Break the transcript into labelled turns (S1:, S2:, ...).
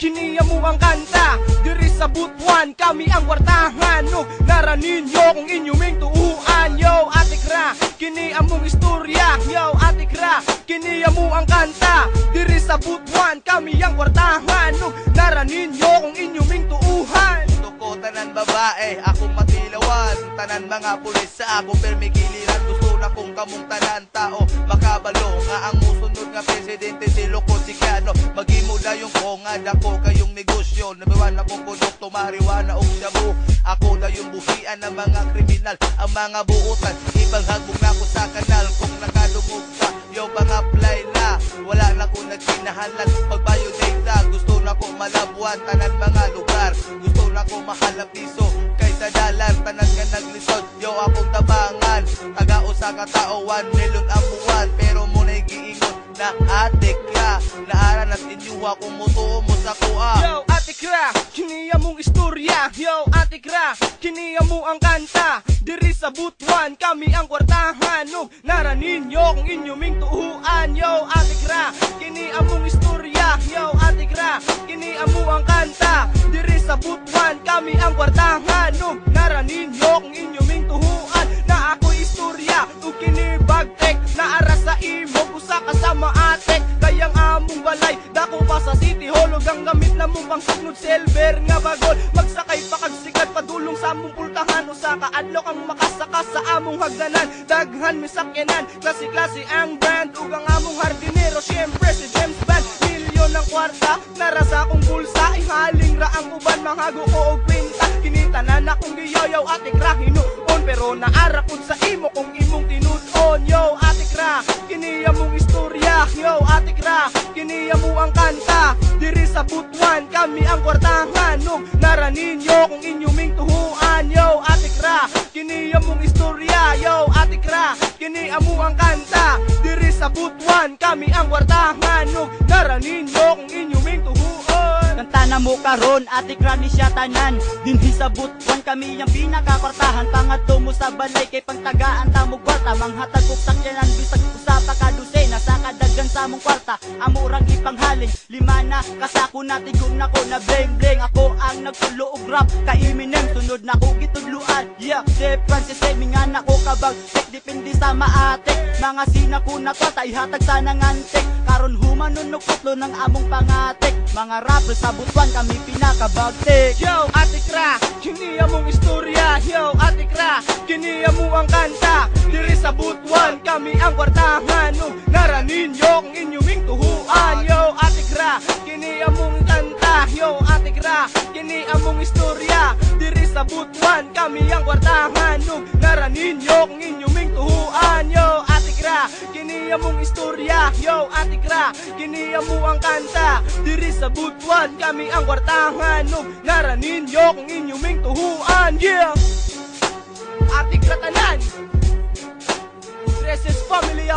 S1: kiniya mo ang kanta. Diri sa Butuan, kami ang kwartahan. No, naranin nyo kung inyong tuuan. Yo, Ate Kra, kini among istorya. Yo, Ate Kra, kiniya mo ang kanta. Diri sa Butuan, kami ang kwartahan. No, naranin nyo kung inyong tuuhan.
S2: Ko tanan babae, akong matilawan. Tanan mga pulis sa ako permigiliran. Gusto na kong kamong tanan tao makabalo nga ang musunod nga presidente si Loco Chicano. Magimula yung kongad ako kayong negosyo. Nabawan akong produkto, marijuana o shabu. Ako na yung buhian ng mga kriminal. Ang mga buutan, ibang hagbog na ako sa kanal. Kung nakadumog ka, yo pang-apply na. Wala na kong nagkinahalan pagbayo data. Gusto na kong malabuan tanan mga lugar. Gusto na kong mahalap piso kaysa dalan. Tanan nga naglisod, yo akong tabangan. Taga usa ka tao, 1 million ang buwan. Pero muna'y giingon na Ate Kra. Naaran at inyuha kung mutuo mo sa kuha.
S1: Yo, Ate Kra, kiniya mong istorya. Yo, Ate Kra, kiniya mo ang kanta. Diri sa Butuan, kami ang kwartahan. No, naranin nyo kung inyong tuuan. Yo, Ate Kra, kiniya mong istorya. Yo, Ate Kra, kiniya mo ang kanta. Diri sa Butuan, kami ang kwartahan. No, naranin nyo kung inyong tuuan. Na ako'y istorya, o kinibagtek. Naara sa imo, usa ka sa maatek. Kayang among balay, dako pa sa City Hall. Ang gamit na mong pangsunod silver nga bagol. Magsakay pa kagsikat, padulong sa among pultahan. Usa ka adlok ang makasaka sa among hagdanan. Daghan mi sakyanan, klase-klase ang brand. Ug ang among hardinero, syempre si James Bond. Milyon ang kwarta, nara sa akong bulsa. Ihaling ra ang uban, manghago ko og kwinta. Kinitanan akong giyayaw, Ate Kra, hinuon. Pero naara kung sa imo kung imong tinud-on. Yo, Ate Kra, kiniya mong istorya. Yo, Ate Kra, kiniya mo ang kanta. Diri sa Butuan, kami ang kwartahan. No, naranin nyo kung inyong tuhuan. Yo, Ate Kra, kiniya mong istorya. Yo, Ate Kra, kiniya mo ang kanta. Diri sa Butuan, kami ang kwartahan. No, naranin nyo kung inyong tuhuan.
S3: Kanta na mo karon, Ate Kra ni siya tanan. Dinhi sa Butuan, kami ang pinakakwartahan. Pangadto mo sa balay kay pangtagaan tamo kwarta. Manghatag og sakyanan bisag usa pa ka dosena. Sa kadagan sa among kwarta, amo rang ipanghalin. Lima na kasako na tigom na ko na bleng bleng. Ako ang nagtulo og rap ka Eminem, sunod na ko gitudluan. Yeah, si Francis minga na ko kabag. Tek depende sa maatek. Mga sinako na kwarta ihatag sa nangantek. Karon humanon og putlo ng among pangatek. Mga rappers sa Butuan kami pinakabagtik.
S1: Yo, Ate Kra, kiniya mong istorya. Yo, Ate Kra, kiniya mo ang kanta. Diri sa Butuan, kami ang kwartahan. No, naranin nyo kung inyong tuhuan. Yo, Ate Kra, kiniya mong kanta. Yo, Ate Kra, kiniya mong istorya. Diri sa Butuan, kami ang kwartahan. No, naranin nyo kung inyong tuhuan. Yo, Ate Kra, kiniya mong istorya. Yo, Ate Kra, kiniya mo ang kanta. Diri sa Butuan, kami ang kwartahan. No, naranin nyo kung inyong tuhuan. Yeah, Ate Kra tanan. Dresses family,